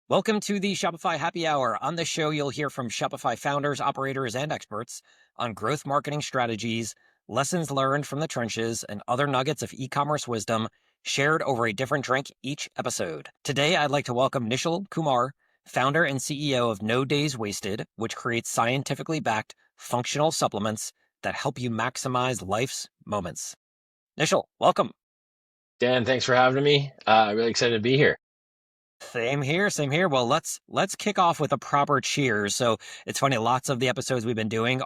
Welcome to the Shopify Happy Hour. On this show, you'll hear from Shopify founders, operators, and experts on growth marketing strategies, lessons learned from the trenches, and other nuggets of e-commerce wisdom shared over a different drink each episode. Today, I'd like to welcome Nishal Kumar, founder and CEO of No Days Wasted, which creates scientifically backed functional supplements that help you maximize life's moments. Nishal, welcome. Dan, thanks for having me. Really excited to be here. Same here, same here. Well, let's kick off with a proper cheers. So it's funny, lots of the episodes we've been doing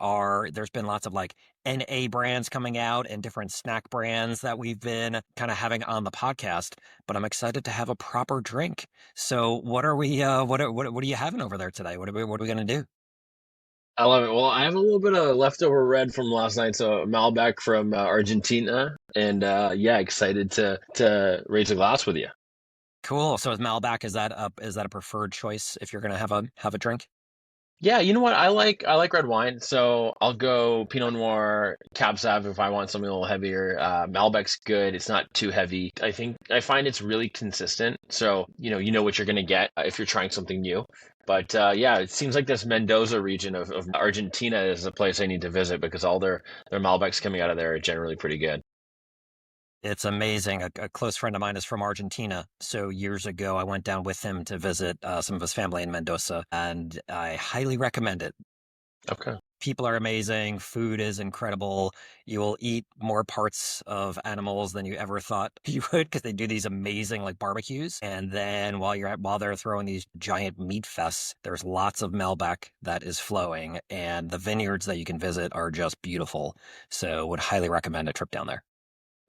there's been lots of like NA brands coming out and different snack brands that we've been kind of having on the podcast, but I'm excited to have a proper drink. So what are we what are you having over there today? What are we going to do? I love it. Well, I have a little bit of leftover red from last night, so Malbec from Argentina, and excited to raise a glass with you. Cool. So is Malbec, is that a preferred choice if you're going to have a drink? Yeah, you know what? I like red wine, so I'll go Pinot Noir, Cab Sav if I want something a little heavier. Malbec's good. It's not too heavy. I find it's really consistent, so you know what you're gonna get if you're trying something new. But it seems like this Mendoza region of Argentina is a place I need to visit because all their Malbecs coming out of there are generally pretty good. It's amazing. A close friend of mine is from Argentina. So years ago, I went down with him to visit some of his family in Mendoza, and I highly recommend it. Okay. People are amazing. Food is incredible. You will eat more parts of animals than you ever thought you would because they do these amazing like barbecues. And then while they're throwing these giant meat fests, there's lots of Malbec that is flowing, and the vineyards that you can visit are just beautiful. So would highly recommend a trip down there.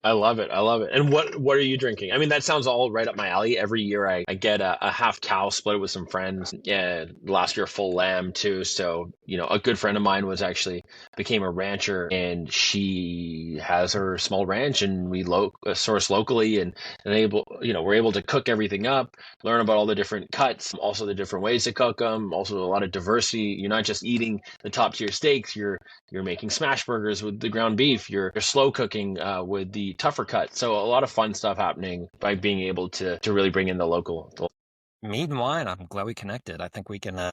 I love it. I love it. And what are you drinking? I mean, that sounds all right up my alley. Every year I get a half cow, split it with some friends. Yeah, last year full lamb too. So, a good friend of mine became a rancher, and she has her small ranch, and we source locally, we're able to cook everything up, learn about all the different cuts, also the different ways to cook them, also a lot of diversity. You're not just eating the top tier steaks. You're making smash burgers with the ground beef. You're slow cooking with the tougher cut. So a lot of fun stuff happening by being able to really bring in the local. Meat and wine. I'm glad we connected. I think we can. I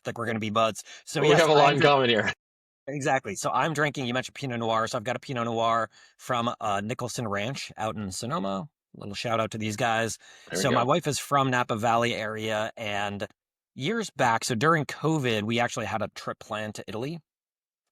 think we're going to be buds. So We yes, have a lot in common here. exactly. So I'm drinking. You mentioned Pinot Noir, so I've got a Pinot Noir from Nicholson Ranch out in Sonoma. Little shout out to these guys. There we So my go. wife is from Napa Valley area, and years back, so during COVID, we actually had a trip planned to Italy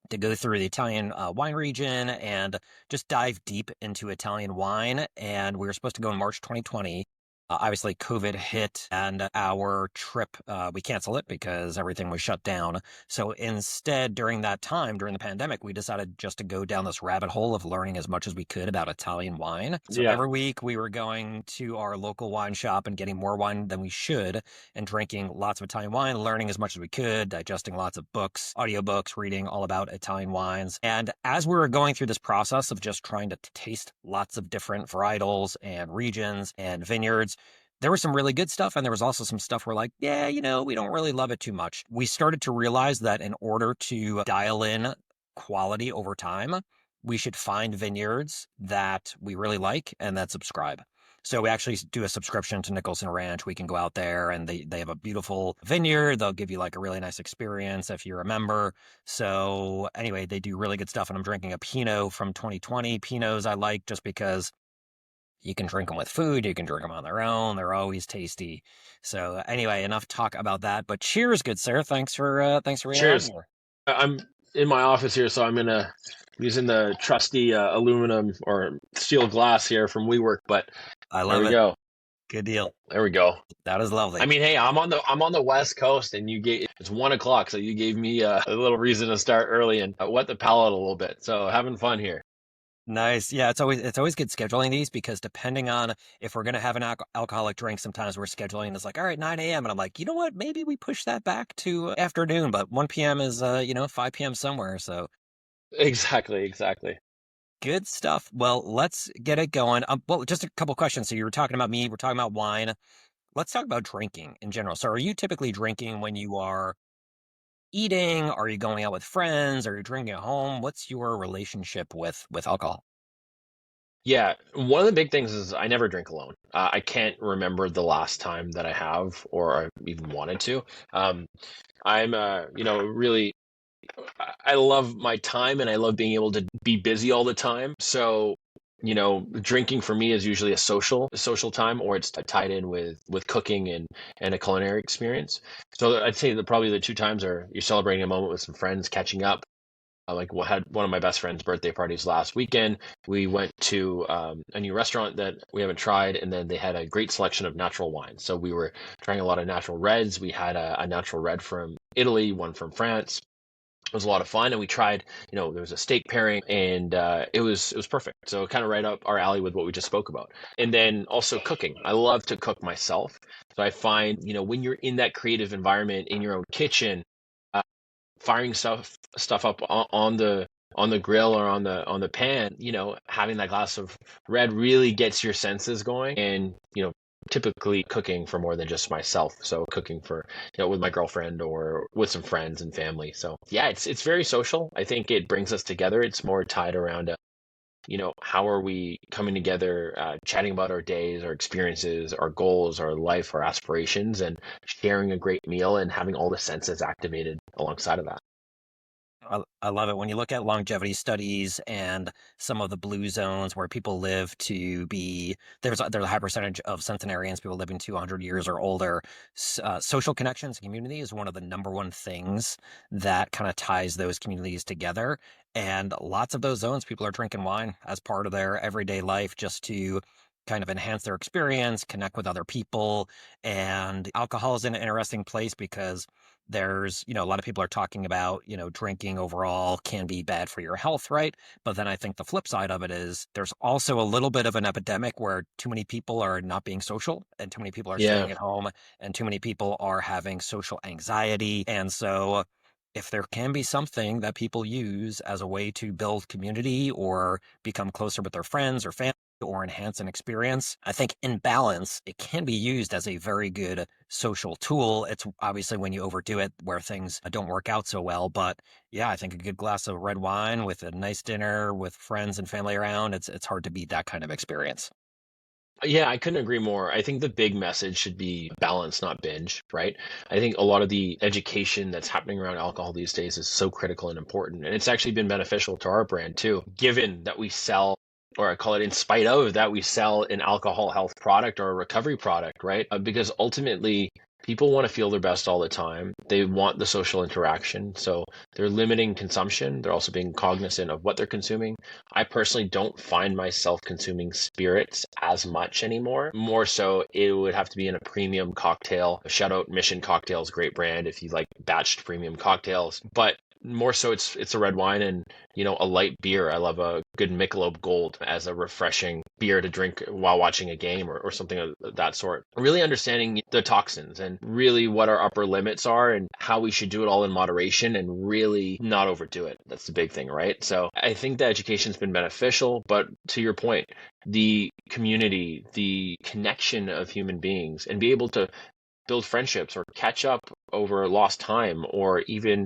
to go through the Italian wine region and just dive deep into Italian wine. And we were supposed to go in March 2020. Obviously, COVID hit and our trip, we canceled it because everything was shut down. So instead, during that time, during the pandemic, we decided just to go down this rabbit hole of learning as much as we could about Italian wine. So Yeah. every week we were going to our local wine shop and getting more wine than we should and drinking lots of Italian wine, learning as much as we could, digesting lots of books, audiobooks, reading all about Italian wines. And as we were going through this process of just trying to taste lots of different varietals and regions and vineyards, there was some really good stuff, and there was also some stuff we're like, yeah, we don't really love it too much. We started to realize that in order to dial in quality over time, we should find vineyards that we really like and that subscribe. So we actually do a subscription to Nicholson Ranch. We can go out there and they have a beautiful vineyard. They'll give you like a really nice experience if you're a member. So anyway, they do really good stuff. And I'm drinking a Pinot from 2020. Pinots I like just because you can drink them with food. You can drink them on their own. They're always tasty. So anyway, enough talk about that. But cheers, good sir. Thanks for being on Cheers. here. I'm in my office here, so I'm using the trusty aluminum or steel glass here from WeWork. But I there love we it. go. Good deal. There we go. That is lovely. I mean, hey, I'm on the West Coast, and it's 1 o'clock, so you gave me a little reason to start early and wet the palate a little bit. So having fun here. Nice. Yeah, it's always good scheduling these because depending on if we're gonna have an alcoholic drink, sometimes we're scheduling it's like, all right, 9 a.m. And I'm like, you know what? Maybe we push that back to afternoon, but 1 p.m. is 5 p.m. somewhere. So Exactly. good stuff. Well, let's get it going. Well, just a couple questions. So you were talking about meat, we're talking about wine. Let's talk about drinking in general. So are you typically drinking when you are eating? Are you going out with friends? Are you drinking at home? What's your relationship with alcohol? Yeah, one of the big things is I never drink alone. I can't remember the last time that I have or I even wanted to. Um, I'm, really, I love my time and I love being able to be busy all the time. So, drinking for me is usually a social time, or it's tied in with cooking and a culinary experience. So I'd say that probably the two times are you're celebrating a moment with some friends, catching up. Like what had one of my best friend's birthday parties last weekend. We went to a new restaurant that we haven't tried, and then they had a great selection of natural wines. So we were trying a lot of natural reds. We had a natural red from Italy, one from France. It was a lot of fun, and we tried. There was a steak pairing, and it was perfect. So kind of right up our alley with what we just spoke about. And then also cooking. I love to cook myself. So I find when you're in that creative environment in your own kitchen, uh, firing stuff up on the grill or on the pan, having that glass of red really gets your senses going, and typically cooking for more than just myself. So cooking for with my girlfriend or with some friends and family. So yeah, it's very social. I think it brings us together. It's more tied around how are we coming together, chatting about our days, our experiences, our goals, our life, our aspirations, and sharing a great meal and having all the senses activated alongside of that. I love it when you look at longevity studies and some of the blue zones where people live to be there's a high percentage of centenarians, people living to 100 years or older. Social connections and community is one of the number one things that kind of ties those communities together. And lots of those zones, people are drinking wine as part of their everyday life just to kind of enhance their experience, connect with other people. And alcohol is an interesting place because there's, a lot of people are talking about, drinking overall can be bad for your health, right? But then I think the flip side of it is there's also a little bit of an epidemic where too many people are not being social and too many people are Yeah. staying at home and too many people are having social anxiety. And so if there can be something that people use as a way to build community or become closer with their friends or family or enhance an experience, I think in balance, it can be used as a very good social tool. It's obviously when you overdo it where things don't work out so well. But yeah, I think a good glass of red wine with a nice dinner with friends and family around, it's hard to beat that kind of experience. Yeah, I couldn't agree more. I think the big message should be balance, not binge, right? I think a lot of the education that's happening around alcohol these days is so critical and important. And it's actually been beneficial to our brand too, given that we sell, or I call it in spite of that, we sell an alcohol health product or a recovery product, right? Because ultimately, people want to feel their best all the time. They want the social interaction. So they're limiting consumption. They're also being cognizant of what they're consuming. I personally don't find myself consuming spirits as much anymore. More so, it would have to be in a premium cocktail. Shout out Mission Cocktails, great brand if you like batched premium cocktails. But more so, it's a red wine and a light beer. I love a good Michelob Gold as a refreshing beer to drink while watching a game or something of that sort. Really understanding the toxins and really what our upper limits are and how we should do it all in moderation and really not overdo it. That's the big thing, right? So I think the education's been beneficial, but to your point, the community, the connection of human beings, and be able to build friendships or catch up over lost time or even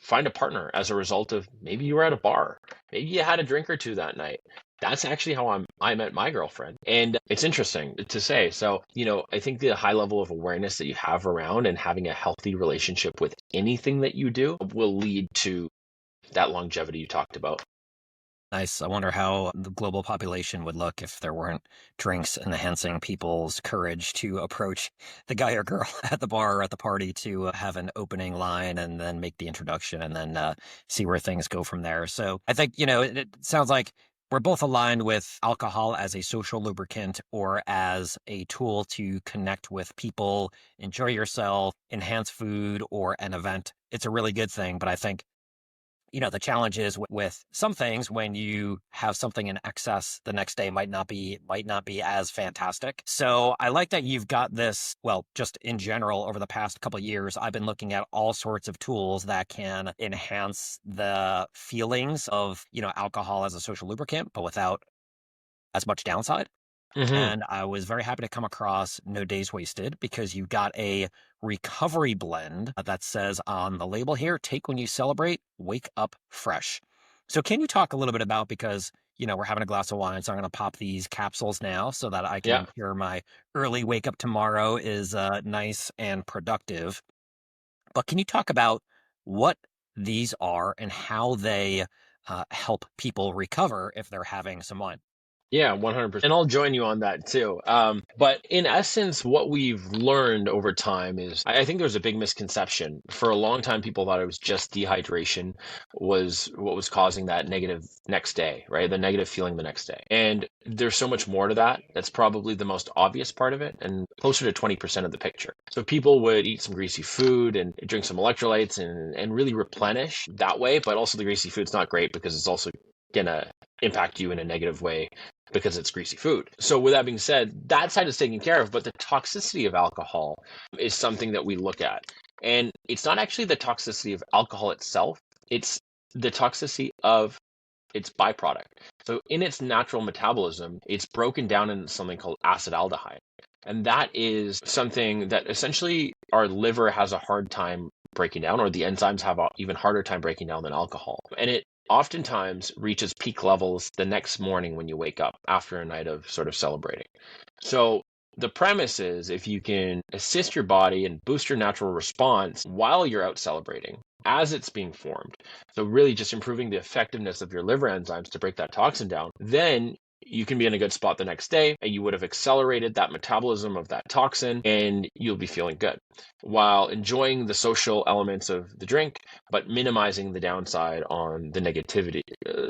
find a partner as a result of maybe you were at a bar, maybe you had a drink or two that night. That's actually how I met my girlfriend, and it's interesting to say. So I think the high level of awareness that you have around and having a healthy relationship with anything that you do will lead to that longevity you talked about. Nice. I wonder how the global population would look if there weren't drinks enhancing people's courage to approach the guy or girl at the bar or at the party to have an opening line and then make the introduction and then see where things go from there. So I think, it sounds like we're both aligned with alcohol as a social lubricant or as a tool to connect with people, enjoy yourself, enhance food or an event. It's a really good thing. But I think the challenge is with some things when you have something in excess the next day might not be as fantastic. So I like that you've got this, well, just in general over the past couple of years, I've been looking at all sorts of tools that can enhance the feelings of, alcohol as a social lubricant, but without as much downside. Hmm. And I was very happy to come across No Days Wasted because you got a recovery blend that says on the label here, take when you celebrate, wake up fresh. So can you talk a little bit about, because we're having a glass of wine, so I'm going to pop these capsules now so that I can Yeah. ensure my early wake up tomorrow is nice and productive. But can you talk about what these are and how they help people recover if they're having some wine? Yeah, 100%. And I'll join you on that too. But in essence, what we've learned over time is I think there was a big misconception. For a long time, people thought it was just dehydration was what was causing that negative next day, right? The negative feeling the next day. And there's so much more to that. That's probably the most obvious part of it and closer to 20% of the picture. So people would eat some greasy food and drink some electrolytes and really replenish that way. But also the greasy food's not great because it's also going to impact you in a negative way because it's greasy food. So with that being said, that side is taken care of, but the toxicity of alcohol is something that we look at. And it's not actually the toxicity of alcohol itself, it's the toxicity of its byproduct. So in its natural metabolism, it's broken down into something called acetaldehyde. And that is something that essentially our liver has a hard time breaking down, or the enzymes have an even harder time breaking down than alcohol. And it oftentimes reaches peak levels the next morning when you wake up after a night of sort of celebrating. So the premise is if you can assist your body and boost your natural response while you're out celebrating as it's being formed, so really just improving the effectiveness of your liver enzymes to break that toxin down, then you can be in a good spot the next day and you would have accelerated that metabolism of that toxin and you'll be feeling good while enjoying the social elements of the drink, but minimizing the downside on the negativity,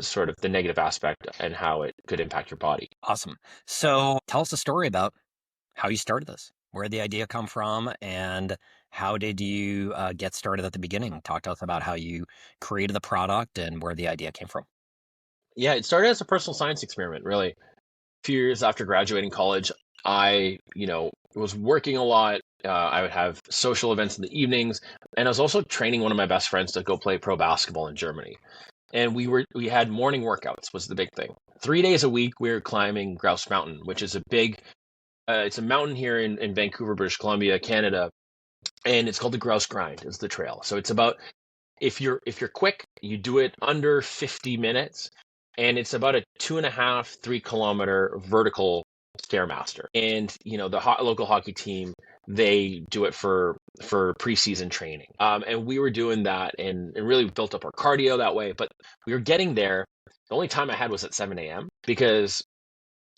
sort of the negative aspect and how it could impact your body. Awesome. So tell us a story about how you started this, where the idea come from, and how did you get started at the beginning? Talk to us about how you created the product and where the idea came from. Yeah, it started as a personal science experiment, really. A few years after graduating college, I, was working a lot. I would have social events in the evenings, and I was also training one of my best friends to go play pro basketball in Germany. And we had morning workouts was the big thing. 3 days a week, we were climbing Grouse Mountain, which is it's a mountain here in Vancouver, British Columbia, Canada, and it's called the Grouse Grind. Is the trail. So it's about if you're quick, you do it under 50 minutes, and it's about a 2.5 3 kilometer vertical stairmaster. And the local hockey team, they do it for preseason training. And we were doing that and really built up our cardio that way. But we were getting there. The only time I had was at 7 a.m. because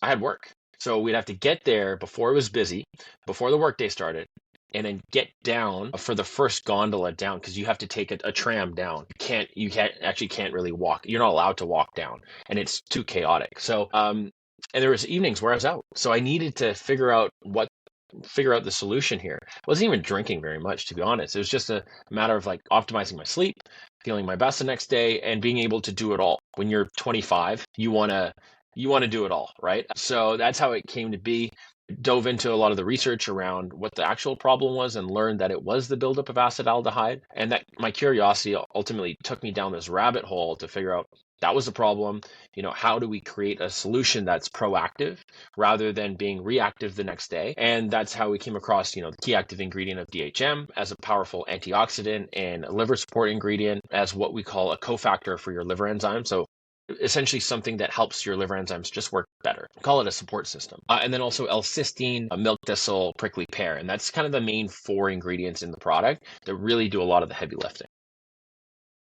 I had work. So we'd have to get there before it was busy, before the workday started, and then get down for the first gondola down because you have to take a tram down. You can't really walk. You're not allowed to walk down, and it's too chaotic. So and there was evenings where I was out, so I needed to figure out the solution here. I wasn't even drinking very much, to be honest. It was just a matter of like optimizing my sleep, feeling my best the next day, and being able to do it all. When you're 25, you want to do it all, right? So that's how it came to be. Dove into a lot of the research around what the actual problem was and learned that it was the buildup of acetaldehyde, and that my curiosity ultimately took me down this rabbit hole to figure out that was the problem. How do we create a solution that's proactive rather than being reactive the next day? And that's how we came across, the key active ingredient of DHM as a powerful antioxidant and a liver support ingredient as what we call a cofactor for your liver enzyme. So essentially something that helps your liver enzymes just work better. Call it a support system. And then also L-cysteine, milk thistle, prickly pear. And that's kind of the main 4 ingredients in the product that really do a lot of the heavy lifting.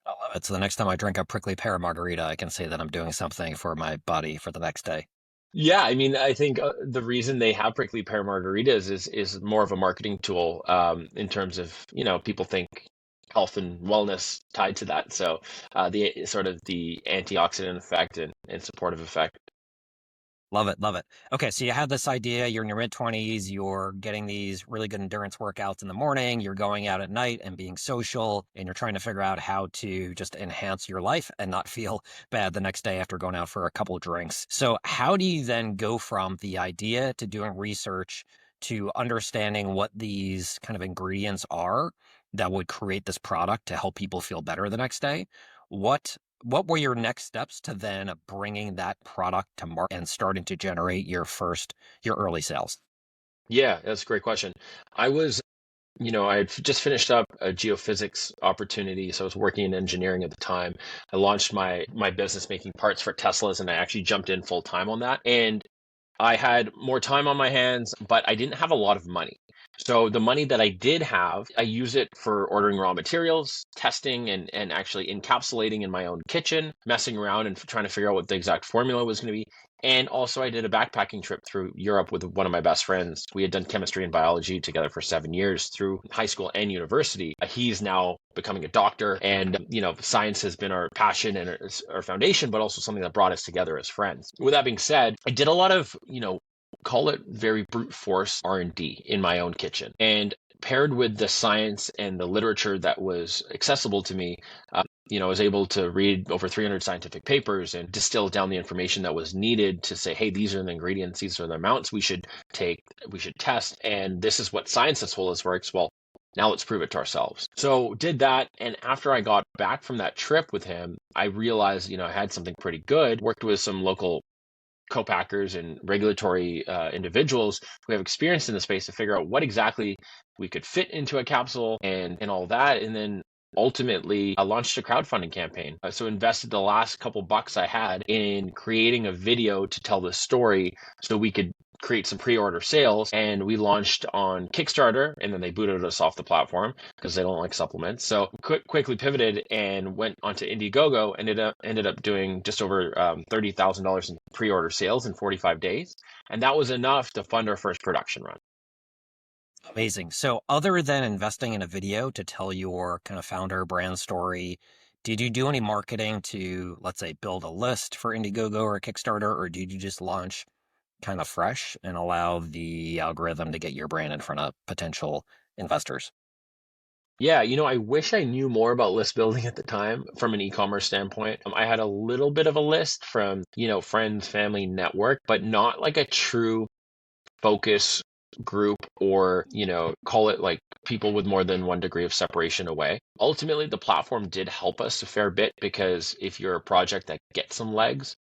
I love it. So the next time I drink a prickly pear margarita, I can say that I'm doing something for my body for the next day. Yeah, I mean, I think the reason they have prickly pear margaritas is more of a marketing tool in terms of, people think health and wellness tied to that. So the sort of the antioxidant effect and supportive effect. Love it. Love it. Okay. So you had this idea, you're in your mid 20s, you're getting these really good endurance workouts in the morning, you're going out at night and being social, and you're trying to figure out how to just enhance your life and not feel bad the next day after going out for a couple of drinks. So how do you then go from the idea to doing research to understanding what these kind of ingredients are that would create this product to help people feel better the next day? What were your next steps to then bringing that product to market and starting to generate your early sales? Yeah, that's a great question. I was I had just finished up a geophysics opportunity, so I was working in engineering at the time. I launched my business making parts for Teslas, and I actually jumped in full time on that. And I had more time on my hands, but I didn't have a lot of money. So the money that I did have, I use it for ordering raw materials, testing, and actually encapsulating in my own kitchen, messing around and trying to figure out what the exact formula was going to be. And also, I did a backpacking trip through Europe with one of my best friends. We had done chemistry and biology together for 7 years through high school and university. He's now becoming a doctor, and science has been our passion and our foundation, but also something that brought us together as friends. With that being said, I did a lot of call it very brute force R&D in my own kitchen, and paired with the science and the literature that was accessible to me, I was able to read over 300 scientific papers and distill down the information that was needed to say, hey, these are the ingredients, these are the amounts we should take, we should test, and this is what science has told us works. Well, now let's prove it to ourselves. So did that, and after I got back from that trip with him, I realized, I had something pretty good, worked with some local co-packers and regulatory individuals who have experience in the space to figure out what exactly we could fit into a capsule and all that. And then ultimately I launched a crowdfunding campaign. So invested the last couple bucks I had in creating a video to tell the story so we could create some pre-order sales, and we launched on Kickstarter, and then they booted us off the platform because they don't like supplements. So quickly pivoted and went onto Indiegogo. Ended up doing just over $30,000 in pre-order sales in 45 days, and that was enough to fund our first production run. Amazing. So other than investing in a video to tell your kind of founder brand story, did you do any marketing to, let's say, build a list for Indiegogo or Kickstarter, or did you just launch kind of fresh and allow the algorithm to get your brand in front of potential investors? Yeah, I wish I knew more about list building at the time from an e-commerce standpoint. I had a little bit of a list from, friends, family, network, but not like a true focus group, or call it like people with more than 1 degree of separation away. Ultimately, the platform did help us a fair bit, because if you're a project that gets some legs,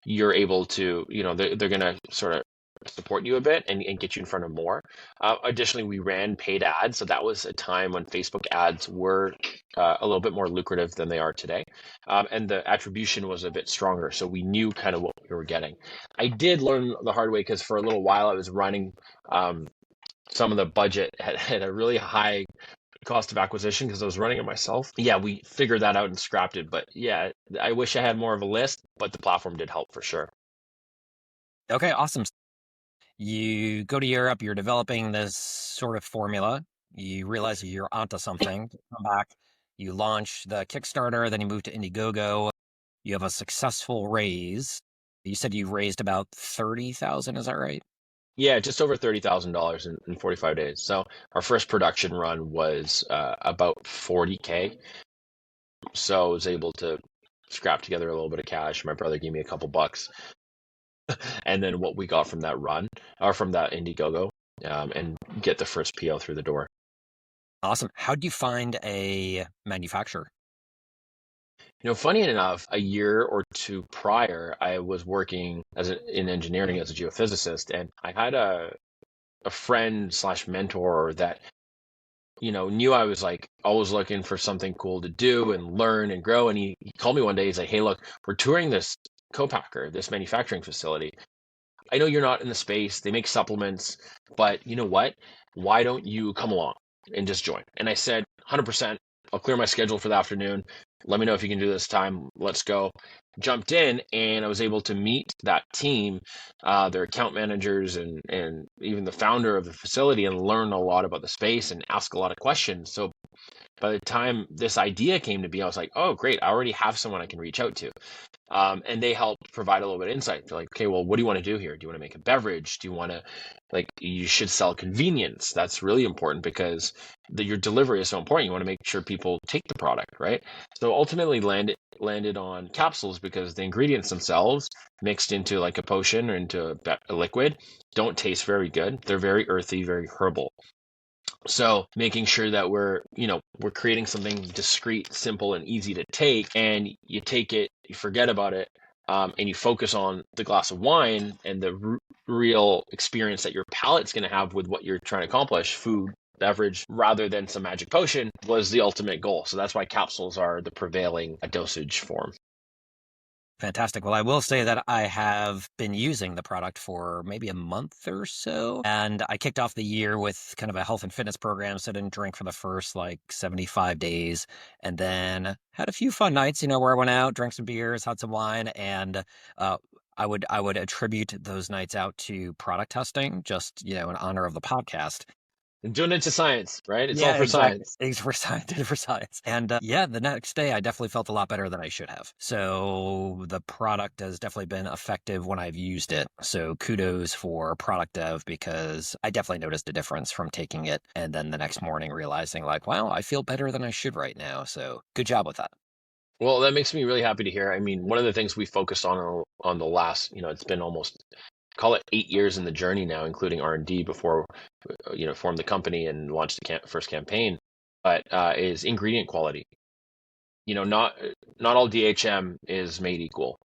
you're able to, they're going to sort of support you a bit and get you in front of more. Additionally, we ran paid ads. So that was a time when Facebook ads were a little bit more lucrative than they are today. And the attribution was a bit stronger. So we knew kind of what we were getting. I did learn the hard way, because for a little while I was running some of the budget at a really high cost of acquisition because I was running it myself. Yeah, we figured that out and scrapped it. But yeah, I wish I had more of a list, but the platform did help for sure. Okay, awesome. You go to Europe, you're developing this sort of formula. You realize you're onto something. Come back, you launch the Kickstarter, then you move to Indiegogo. You have a successful raise. You said you raised about 30,000, is that right? Yeah, just over $30,000 in 45 days. So our first production run was about 40K. So I was able to scrap together a little bit of cash. My brother gave me a couple bucks, and then what we got from that run, or from that Indiegogo, and get the first PO through the door. Awesome. How'd you find a manufacturer? Funny enough, a year or two prior, I was working in engineering as a geophysicist, and I had a friend slash mentor that knew I was like always looking for something cool to do and learn and grow. And he called me one day. He's like, "Hey, look, we're touring this co-packer, this manufacturing facility. I know you're not in the space. They make supplements, but you know what? Why don't you come along and just join?" And I said, 100%. I'll clear my schedule for the afternoon. Let me know if you can do this time. Let's go. Jumped in, and I was able to meet that team, their account managers, and even the founder of the facility, and learn a lot about the space and ask a lot of questions. So by the time this idea came to be, I was like, oh, great. I already have someone I can reach out to. And they helped provide a little bit of insight. They're like, okay, well, what do you want to do here? Do you want to make a beverage? Do you want to, you should sell convenience. That's really important, because your delivery is so important. You want to make sure people take the product, right? So ultimately landed on capsules, because the ingredients themselves mixed into like a potion or into a liquid don't taste very good. They're very earthy, very herbal. So making sure that we're creating something discreet, simple, and easy to take, and you take it, you forget about it, and you focus on the glass of wine and the real experience that your palate's going to have with what you're trying to accomplish, food, beverage rather than some magic potion was the ultimate goal. So that's why capsules are the prevailing dosage form. Fantastic. Well, I will say that I have been using the product for maybe a month or so. And I kicked off the year with kind of a health and fitness program. So I didn't drink for the first like 75 days. And then had a few fun nights, where I went out, drank some beers, had some wine. And I would attribute those nights out to product testing, just, in honor of the podcast. And doing it to science, right? It's all Yeah, for exactly. science. It's for science, did it for science. And yeah, the next day I definitely felt a lot better than I should have. So the product has definitely been effective when I've used it. So kudos for product dev, because I definitely noticed a difference from taking it and then the next morning realizing like, wow, I feel better than I should right now. So good job with that. Well, that makes me really happy to hear. I mean, one of the things we focused on the last, it's been almost call it 8 years in the journey now, including R&D before formed the company and launched the first campaign, but is ingredient quality. Not all DHM is made equal.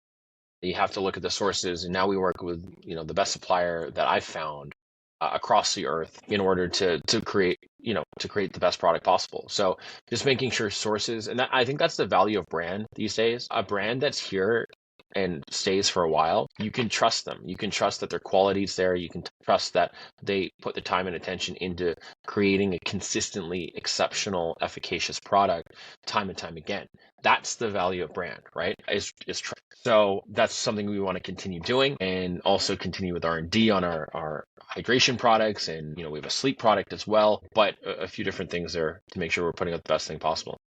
You have to look at the sources, and now we work with the best supplier that I've found across the earth in order to create the best product possible. So just making sure sources, and I think that's the value of brand these days. A brand that's here and stays for a while, you can trust them. You can trust that their quality is there. You can trust that they put the time and attention into creating a consistently exceptional, efficacious product time and time again. That's the value of brand, right? Is trust. So that's something we want to continue doing, and also continue with R&D on our hydration products, and we have a sleep product as well, but a few different things there to make sure we're putting out the best thing possible.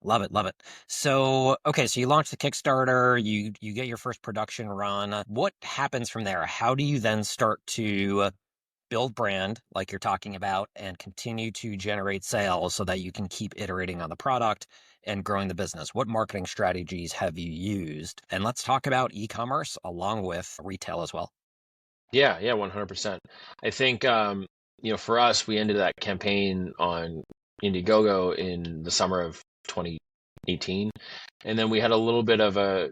Love it, love it. So, okay, so you launch the Kickstarter, you get your first production run. What happens from there? How do you then start to build brand like you're talking about and continue to generate sales so that you can keep iterating on the product and growing the business? What marketing strategies have you used? And let's talk about e-commerce along with retail as well. Yeah, 100%. I think for us, we ended that campaign on Indiegogo in the summer of 2018, and then we had a little bit of a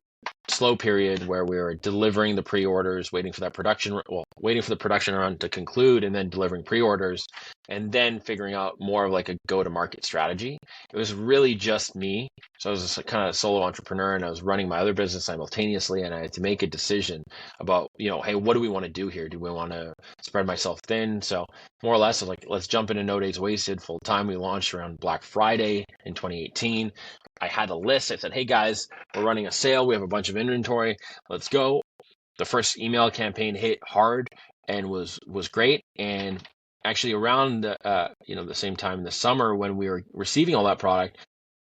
slow period where we were delivering the pre-orders, waiting for the production run to conclude, and then delivering pre-orders, and then figuring out more of like a go-to-market strategy. It was really just me. So I was a kind of solo entrepreneur, and I was running my other business simultaneously, and I had to make a decision about, hey, what do we want to do here? Do we want to spread myself thin? So more or less, I was like, let's jump into No Days Wasted full time. We launched around Black Friday in 2018. I had a list. I said, hey guys, we're running a sale. We have a bunch of inventory. Let's go. The first email campaign hit hard and was great. And actually around the same time in the summer when we were receiving all that product,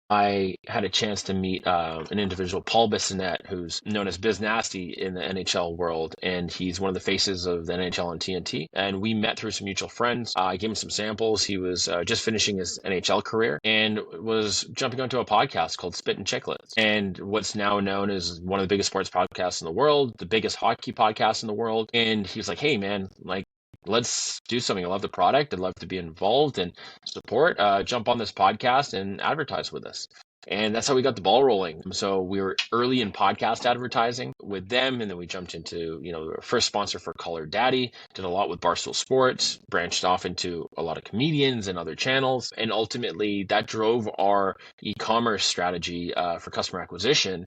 I had a chance to meet an individual, Paul Bissonnette, who's known as Biz Nasty in the NHL world, and he's one of the faces of the NHL on TNT. And we met through some mutual friends. I gave him some samples. He was just finishing his NHL career and was jumping onto a podcast called Spittin' Chiclets, and what's now known as one of the biggest sports podcasts in the world, the biggest hockey podcast in the world. And he was like, "Hey, man, like, let's do something. I love the product. I'd love to be involved and support. Jump on this podcast and advertise with us." And that's how we got the ball rolling. So we were early in podcast advertising with them, and then we jumped into, our first sponsor for Call Daddy, did a lot with Barstool Sports, branched off into a lot of comedians and other channels. And ultimately that drove our e-commerce strategy for customer acquisition.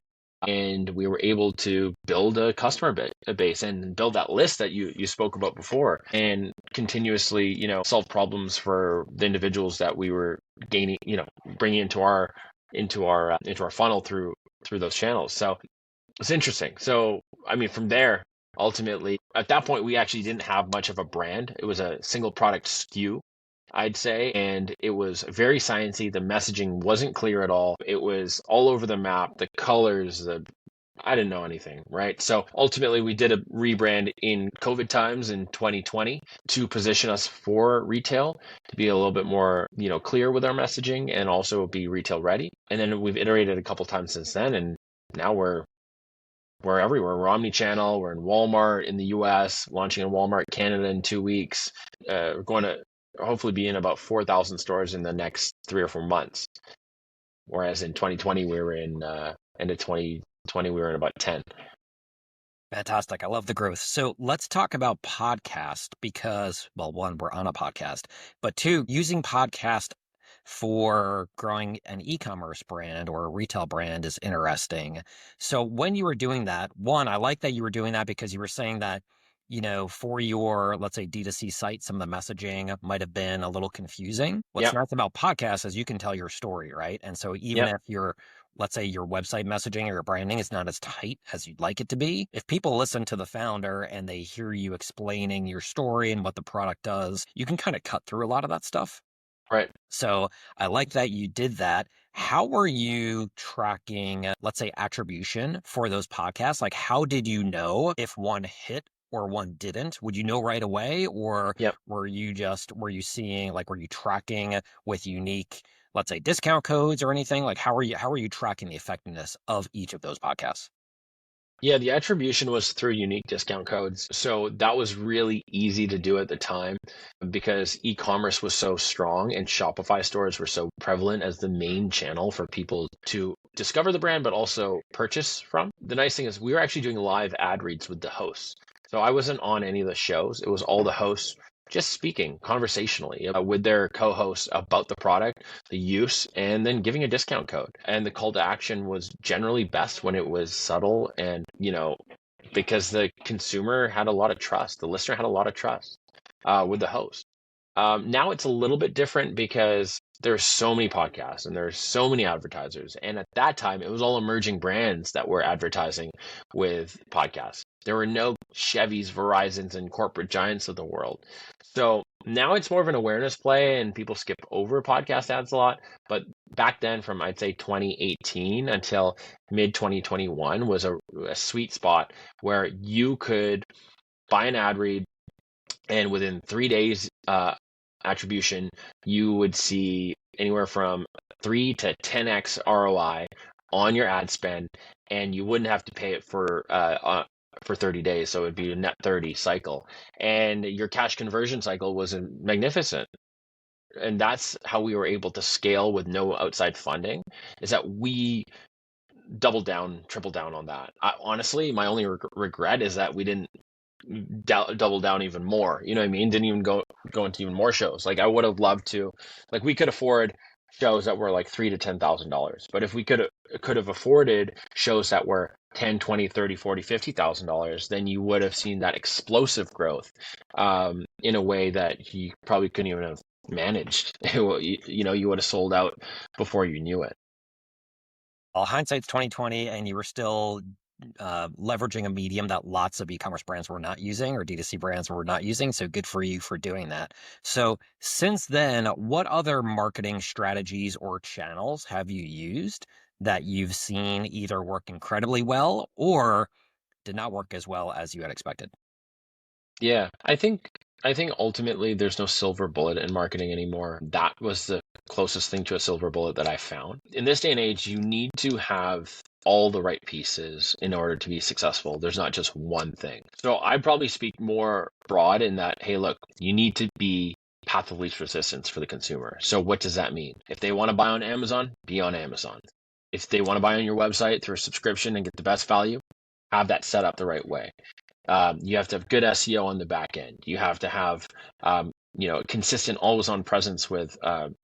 And we were able to build a customer base and build that list that you spoke about before, and continuously, solve problems for the individuals that we were gaining, bringing into our funnel through those channels. So it's interesting. So, I mean, from there, ultimately, at that point, we actually didn't have much of a brand. It was a single product SKU, I'd say, and it was very sciencey. The messaging wasn't clear at all. It was all over the map. The colors, I didn't know anything, right? So ultimately, we did a rebrand in COVID times in 2020 to position us for retail, to be a little bit more, clear with our messaging and also be retail ready. And then we've iterated a couple times since then, and now we're everywhere. We're Omnichannel. We're in Walmart in the US, launching in Walmart Canada in 2 weeks. We're going to hopefully be in about 4,000 stores in the next 3 or 4 months. Whereas in 2020, we were in, end of 2020, we were in about 10. Fantastic. I love the growth. So let's talk about podcast because, well, one, we're on a podcast, but two, using podcast for growing an e-commerce brand or a retail brand is interesting. So when you were doing that, one, I like that you were doing that because you were saying that, for your, let's say, D2C site, some of the messaging might have been a little confusing. What's Yep. nice about podcasts is you can tell your story, right? And so even Yep. if let's say your website messaging or your branding is not as tight as you'd like it to be, if people listen to the founder and they hear you explaining your story and what the product does, you can kind of cut through a lot of that stuff. Right. So I like that you did that. How were you tracking, let's say, attribution for those podcasts? Like, how did you know if one hit or one didn't? Would you know right away? Or Yep. were you seeing, like, were you tracking with unique, let's say, discount codes or anything? Like, how are you tracking the effectiveness of each of those podcasts? Yeah, the attribution was through unique discount codes. So that was really easy to do at the time because e-commerce was so strong and Shopify stores were so prevalent as the main channel for people to discover the brand, but also purchase from. The nice thing is we were actually doing live ad reads with the hosts. So I wasn't on any of the shows. It was all the hosts just speaking conversationally with their co-hosts about the product, the use, and then giving a discount code. And the call to action was generally best when it was subtle and, because the consumer had a lot of trust, the listener had a lot of trust with the host. Now it's a little bit different because there's so many podcasts and there's so many advertisers. And at that time, it was all emerging brands that were advertising with podcasts. There were no Chevys, Verizons, and corporate giants of the world. So now it's more of an awareness play and people skip over podcast ads a lot. But back then, from I'd say 2018 until mid 2021 was a sweet spot where you could buy an ad read and within 3 days, attribution, you would see anywhere from 3 to 10x ROI on your ad spend, and you wouldn't have to pay it for 30 days. So it would be a net 30 cycle. And your cash conversion cycle was magnificent. And that's how we were able to scale with no outside funding, is that we doubled down, tripled down on that. Honestly, my only regret is that we didn't double down even more. You know what I mean? Didn't even go into even more shows. Like I would have loved to. Like we could afford shows that were like $3,000 to $10,000. But if we could have afforded shows that were 10, 20, 30, 40, $50,000, then you would have seen that explosive growth in a way that you probably couldn't even have managed. You would have sold out before you knew it. Well, hindsight's 2020, and you were still leveraging a medium that lots of e-commerce brands were not using or D2C brands were not using. So good for you for doing that. So since then, what other marketing strategies or channels have you used that you've seen either work incredibly well or did not work as well as you had expected? Yeah, I think ultimately there's no silver bullet in marketing anymore. That was the closest thing to a silver bullet that I found. In this day and age, you need to have all the right pieces in order to be successful. There's not just one thing. So I probably speak more broad in that, hey, look, you need to be path of least resistance for the consumer. So what does that mean? If they want to buy on Amazon, be on Amazon. If they want to buy on your website through a subscription and get the best value, have that set up the right way. You have to have good SEO on the back end. You have to have consistent always on presence with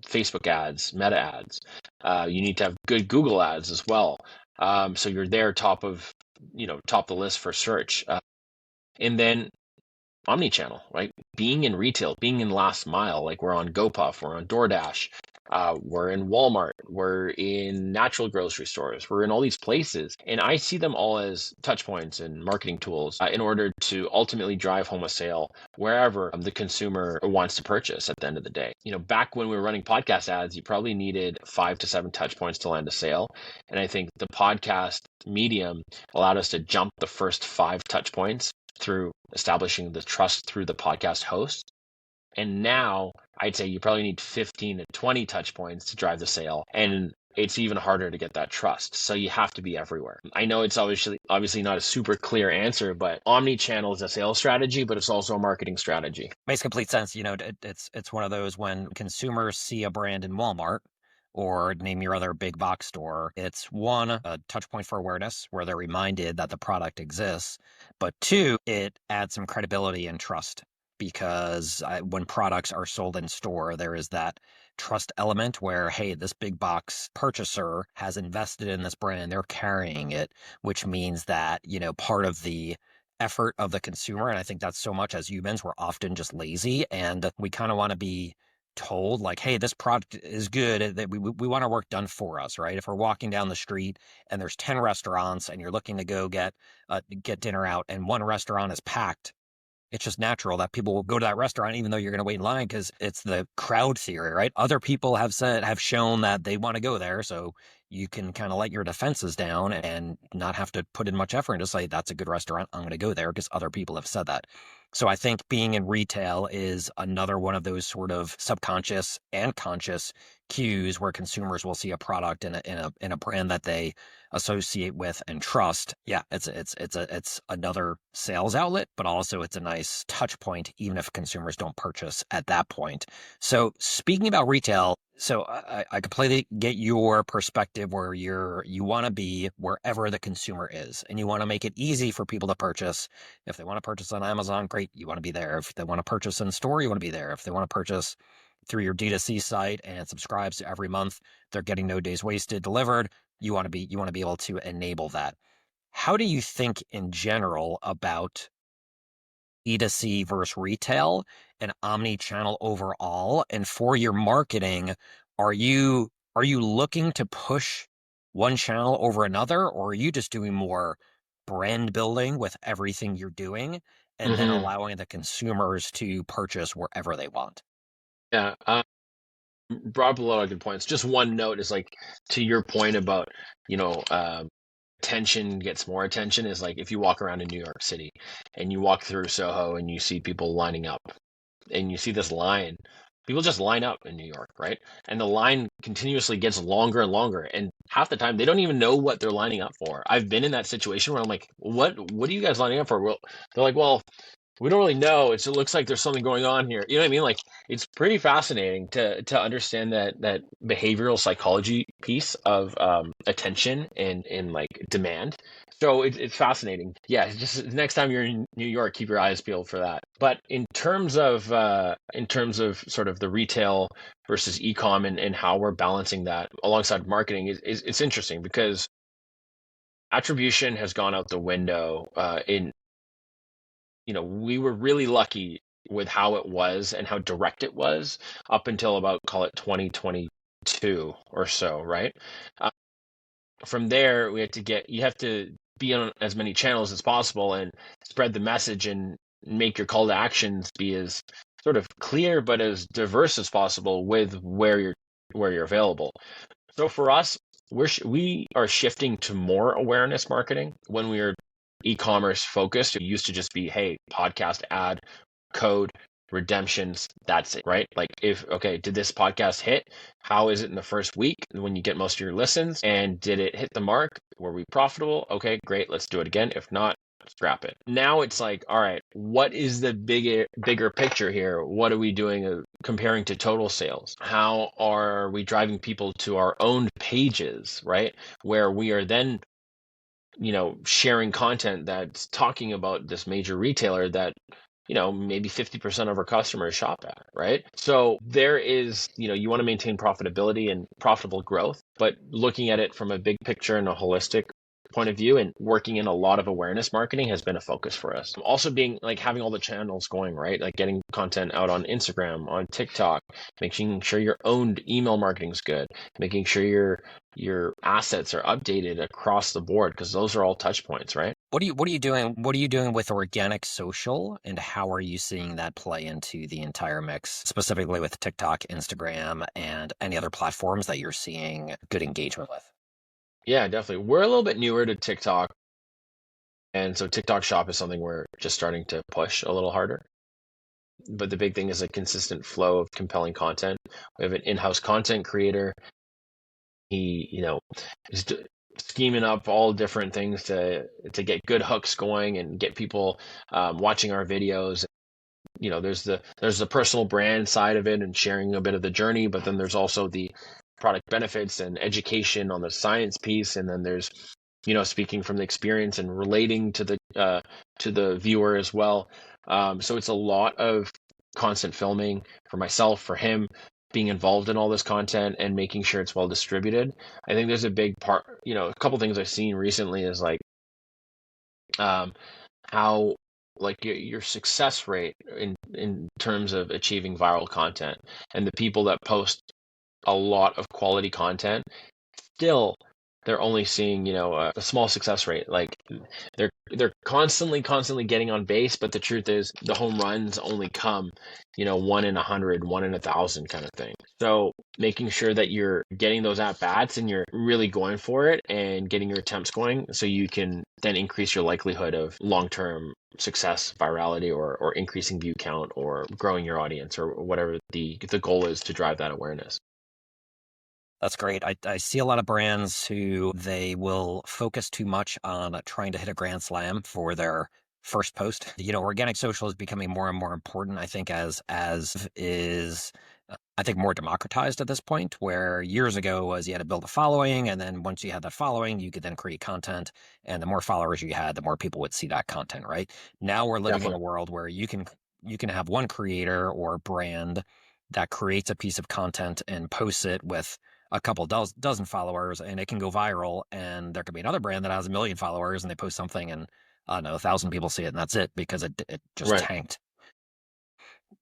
Facebook ads, meta ads. You need to have good Google ads as well. So you're there top of the list for search. And then omnichannel, right? Being in retail, being in last mile, like we're on GoPuff, we're on DoorDash, we're in Walmart, we're in natural grocery stores, we're in all these places. And I see them all as touch points and marketing tools in order to ultimately drive home a sale wherever the consumer wants to purchase at the end of the day. Back when we were running podcast ads, you probably needed 5 to 7 touch points to land a sale. And I think the podcast medium allowed us to jump the first 5 touch points through establishing the trust through the podcast host. And now I'd say you probably need 15 to 20 touch points to drive the sale. And it's even harder to get that trust. So you have to be everywhere. I know it's obviously not a super clear answer, but omni-channel is a sales strategy, but it's also a marketing strategy. Makes complete sense. It's one of those when consumers see a brand in Walmart or name your other big box store. It's one, a touch point for awareness where they're reminded that the product exists, but two, it adds some credibility and trust because when products are sold in store, there is that trust element where, hey, this big box purchaser has invested in this brand, they're carrying it, which means that, part of the effort of the consumer, and I think that's so much as humans, we're often just lazy and we kind of want to be told like, hey, this product is good, that we want our work done for us, right? If we're walking down the street and there's 10 restaurants and you're looking to go get dinner out and one restaurant is packed, it's just natural that people will go to that restaurant even though you're going to wait in line because it's the crowd theory, right? Other people have shown that they want to go there, so you can kind of let your defenses down and not have to put in much effort and just say that's a good restaurant, I'm going to go there because other people have said that. So I think being in retail is another one of those sort of subconscious and conscious cues where consumers will see a product in a brand that they associate with and trust. Yeah, it's another sales outlet, but also it's a nice touch point, even if consumers don't purchase at that point. So speaking about retail, so I completely get your perspective where you want to be wherever the consumer is, and you want to make it easy for people to purchase. If they want to purchase on Amazon, great, you want to be there. If they want to purchase in store, you want to be there. If they want to purchase through your D2C site and subscribes to every month, they're getting no days wasted delivered. You want to be able to enable that. How do you think in general about D2C versus retail and omni-channel overall? And for your marketing, are you looking to push one channel over another, or are you just doing more brand building with everything you're doing and then Hmm. allowing the consumers to purchase wherever they want? Yeah. Brought up a lot of good points. Just one note is like to your point about, you know, attention gets more attention is like if you walk around in New York City and you walk through Soho and you see people lining up and you see this line, people just line up in New York, right? And the line continuously gets longer and longer. And half the time they don't even know what they're lining up for. I've been in that situation where I'm like, what are you guys lining up for? Well, they're like, well, we don't really know. It looks like there's something going on here. You know what I mean? Like it's pretty fascinating to understand that behavioral psychology piece of attention and like demand. So it's fascinating. Yeah, just next time you're in New York, keep your eyes peeled for that. But in terms of sort of the retail versus e-com and how we're balancing that alongside marketing is it's interesting because attribution has gone out the window in we were really lucky with how it was and how direct it was up until about call it 2022 or so, right? Uh, from there, you have to be on as many channels as possible and spread the message and make your call to actions be as sort of clear but as diverse as possible with where you're available. So for us, we are shifting to more awareness marketing when we are e-commerce focused. It used to just be, hey, podcast ad, code, redemptions, that's it, right? Like okay, did this podcast hit? How is it in the first week when you get most of your listens? And did it hit the mark? Were we profitable? Okay, great, let's do it again. If not, scrap it. Now it's like, all right, what is the bigger picture here? What are we doing comparing to total sales? How are we driving people to our own pages, right? Where we are then sharing content that's talking about this major retailer that maybe 50% of our customers shop at, right? So there is, you want to maintain profitability and profitable growth, but looking at it from a big picture and a holistic point of view and working in a lot of awareness marketing has been a focus for us. Also being like having all the channels going, right? Like getting content out on Instagram, on TikTok, making sure your owned email marketing is good, making sure your assets are updated across the board because those are all touch points, right? What are you doing with organic social, and how are you seeing that play into the entire mix, specifically with TikTok, Instagram, and any other platforms that you're seeing good engagement with? Yeah, definitely. We're a little bit newer to TikTok, and so TikTok Shop is something we're just starting to push a little harder. But the big thing is a consistent flow of compelling content. We have an in-house content creator. He, is scheming up all different things to get good hooks going and get people watching our videos. There's the personal brand side of it and sharing a bit of the journey, but then there's also the product benefits and education on the science piece, and then there's speaking from the experience and relating to the viewer as well. So it's a lot of constant filming for myself, for him, being involved in all this content and making sure it's well distributed. I think there's a big part, a couple things I've seen recently is like um, how like your success rate in terms of achieving viral content, and the people that post a lot of quality content, still they're only seeing a small success rate. Like they're constantly getting on base, but the truth is the home runs only come 1 in 100, 1 in 1,000 kind of thing. So making sure that you're getting those at bats and you're really going for it and getting your attempts going, so you can then increase your likelihood of long-term success, virality, or increasing view count, or growing your audience, or whatever the goal is to drive that awareness. That's great. I see a lot of brands who they will focus too much on trying to hit a grand slam for their first post. Organic social is becoming more and more important, I think, as is I think more democratized at this point, where years ago was you had to build a following, and then once you had that following, you could then create content, and the more followers you had, the more people would see that content, right? Now we're living in a world where you can have one creator or brand that creates a piece of content and posts it with a couple dozen followers, and it can go viral. And there could be another brand that has 1 million followers, and they post something, and I don't know, 1,000 people see it, and that's it, because it just tanked.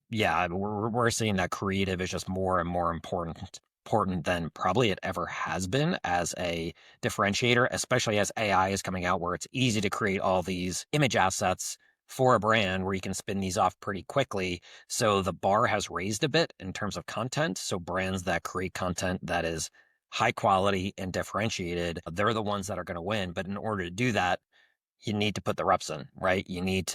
Yeah, we're seeing that creative is just more and more important than probably it ever has been as a differentiator, especially as AI is coming out, where it's easy to create all these image assets for a brand where you can spin these off pretty quickly. So the bar has raised a bit in terms of content. So brands that create content that is high quality and differentiated, they're the ones that are going to win. But in order to do that, you need to put the reps in, right? You need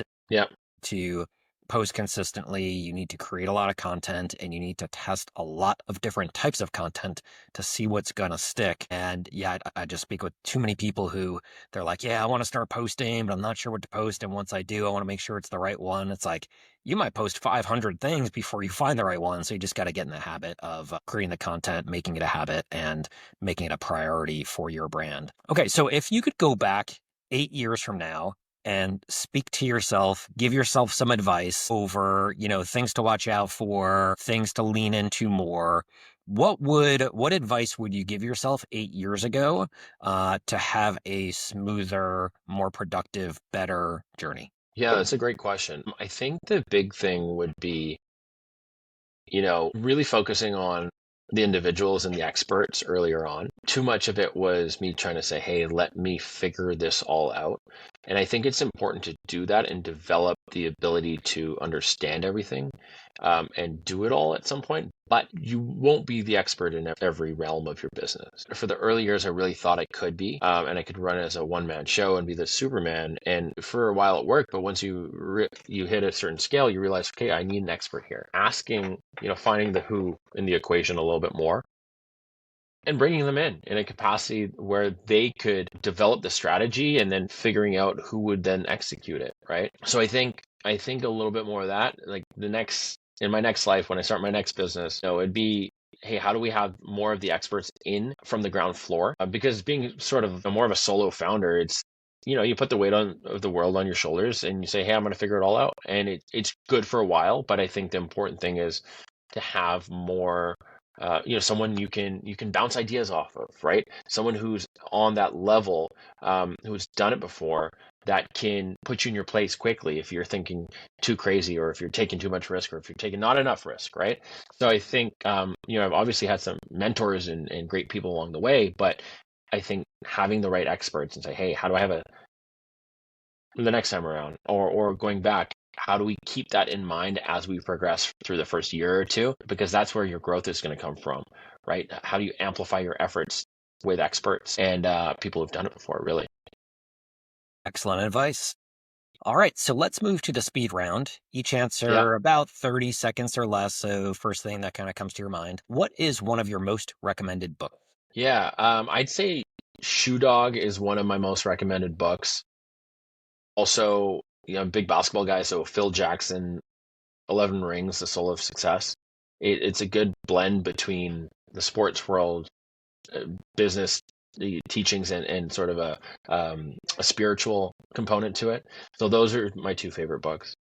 to post consistently, you need to create a lot of content, and you need to test a lot of different types of content to see what's going to stick. And yeah, I just speak with too many people who they're like, yeah, I want to start posting, but I'm not sure what to post. And once I do, I want to make sure it's the right one. It's like, you might post 500 things before you find the right one. So you just got to get in the habit of creating the content, making it a habit, and making it a priority for your brand. Okay, so if you could go back 8 years from now and speak to yourself, give yourself some advice over, things to watch out for, things to lean into more, what advice would you give yourself 8 years ago to have a smoother, more productive, better journey? Yeah, that's a great question. I think the big thing would be, really focusing on the individuals and the experts earlier on. Too much of it was me trying to say, hey, let me figure this all out. And I think it's important to do that and develop the ability to understand everything and do it all at some point. But you won't be the expert in every realm of your business. For the early years, I really thought I could be, and I could run as a one-man show and be the Superman. And for a while it worked, but once you hit a certain scale, you realize, okay, I need an expert here. Asking, finding the who in the equation a little bit more, and bringing them in a capacity where they could develop the strategy and then figuring out who would then execute it, right? So I think a little bit more of that, like in my next life, when I start my next business, it'd be, hey, how do we have more of the experts in from the ground floor? Because being sort of more of a solo founder, it's, you put the weight of the world on your shoulders and you say, hey, I'm going to figure it all out. And it's good for a while, but I think the important thing is to have more, someone you can bounce ideas off of, right? Someone who's on that level, who's done it before, that can put you in your place quickly if you're thinking too crazy, or if you're taking too much risk, or if you're taking not enough risk, right? So I think, I've obviously had some mentors and great people along the way, but I think having the right experts and say, hey, how do I have the next time around, or going back, how do we keep that in mind as we progress through the first year or two? Because that's where your growth is going to come from, right? How do you amplify your efforts with experts and people who've done it before, really? Excellent advice. All right, so let's move to the speed round. Each answer about 30 seconds or less. So first thing that kind of comes to your mind. What is one of your most recommended books? Yeah, I'd say Shoe Dog is one of my most recommended books. Also, I'm a big basketball guy, so Phil Jackson, 11 Rings, The Soul of Success. It's a good blend between the sports world, business teachings, and sort of a spiritual component to it. So those are my two favorite books.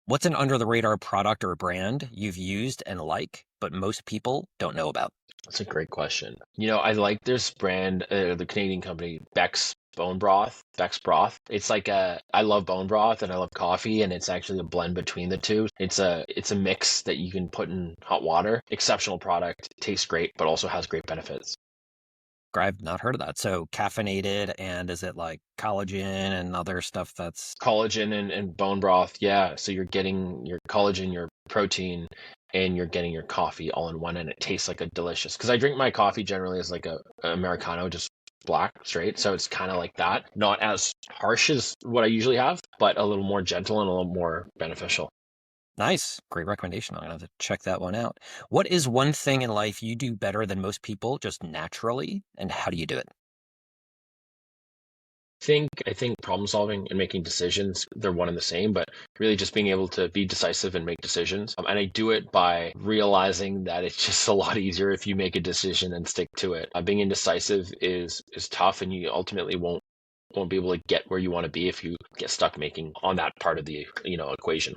What's an under the radar product or brand you've used and like, but most people don't know about? That's a great question. I like this brand, the Canadian company, Beck's Bone Broth, Beck's Broth. It's like I love bone broth and I love coffee, and it's actually a blend between the two. It's a mix that you can put in hot water. Exceptional product, tastes great, but also has great benefits. I've not heard of that. So caffeinated, and is it like collagen and other stuff that's Collagen and bone broth, yeah. So you're getting your collagen, your protein, and you're getting your coffee all in one, and it tastes like a delicious. Because I drink my coffee generally as like a Americano, just black straight. So it's kind of like that, not as harsh as what I usually have, but a little more gentle and a little more beneficial. nice? Great recommendation. I'm gonna have to check that one out. What is one thing in life you do better than most people just naturally, and how do you do it? I think problem solving and making decisions, they're one and the same, but really just being able to be decisive and make decisions. And I do it by realizing that it's just a lot easier if you make a decision and stick to it. Being indecisive is tough, and you ultimately won't be able to get where you want to be if you get stuck making on that part of the equation.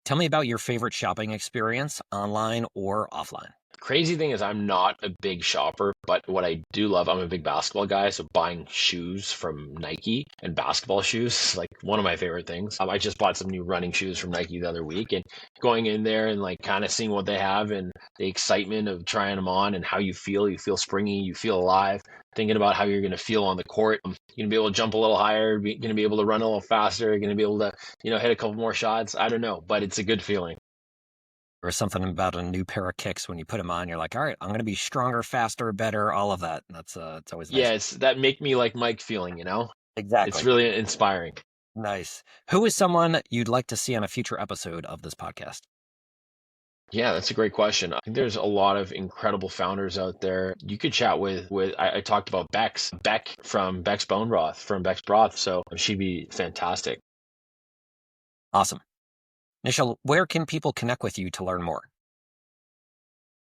Tell me about your favorite shopping experience, online or offline. Crazy thing is I'm not a big shopper, but what I do love, I'm a big basketball guy, so buying shoes from Nike and basketball shoes is like one of my favorite things. I just bought some new running shoes from Nike the other week, and going in there and like kind of seeing what they have and the excitement of trying them on and how you feel springy, you feel alive, thinking about how you're going to feel on the court. You're going to be able to jump a little higher, you're going to be able to run a little faster, you're going to be able to, hit a couple more shots. I don't know, but it's a good feeling. Or something about a new pair of kicks when you put them on, you're like, all right, I'm going to be stronger, faster, better, all of that. That's it's always nice. Yeah, it's that make me like Mike feeling. It's Exactly. really inspiring. Nice. Who is someone you'd like to see on a future episode of this podcast? Yeah, that's a great question. I think there's a lot of incredible founders out there. You could chat with I talked about Beck from Beck's Bone Broth, from Beck's Broth, so she'd be fantastic. Awesome. Nishal, where can people connect with you to learn more?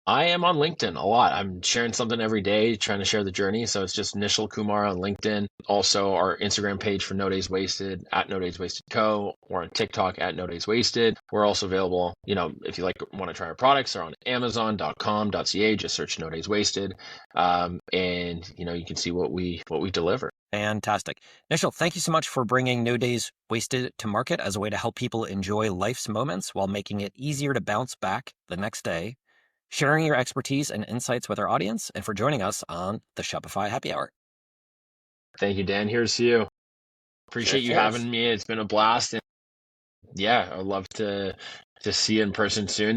I am on LinkedIn a lot. I'm sharing something every day, trying to share the journey. So it's just Nishal Kumar on LinkedIn. Also, our Instagram page for No Days Wasted at No Days Wasted Co. or on TikTok at No Days Wasted. We're also available, if you want to try our products, they're on Amazon.com.ca. Just search No Days Wasted, and you can see what we deliver. Fantastic. Nishal, thank you so much for bringing No Days Wasted to market as a way to help people enjoy life's moments while making it easier to bounce back the next day, sharing your expertise and insights with our audience, and for joining us on the Shopify Happy Hour. Thank you, Dan. Here's to you. Appreciate you having me. It's been a blast. And yeah, I'd love to see you in person soon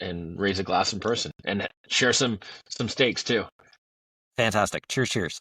and raise a glass in person and share some steaks too. Fantastic. Cheers, cheers.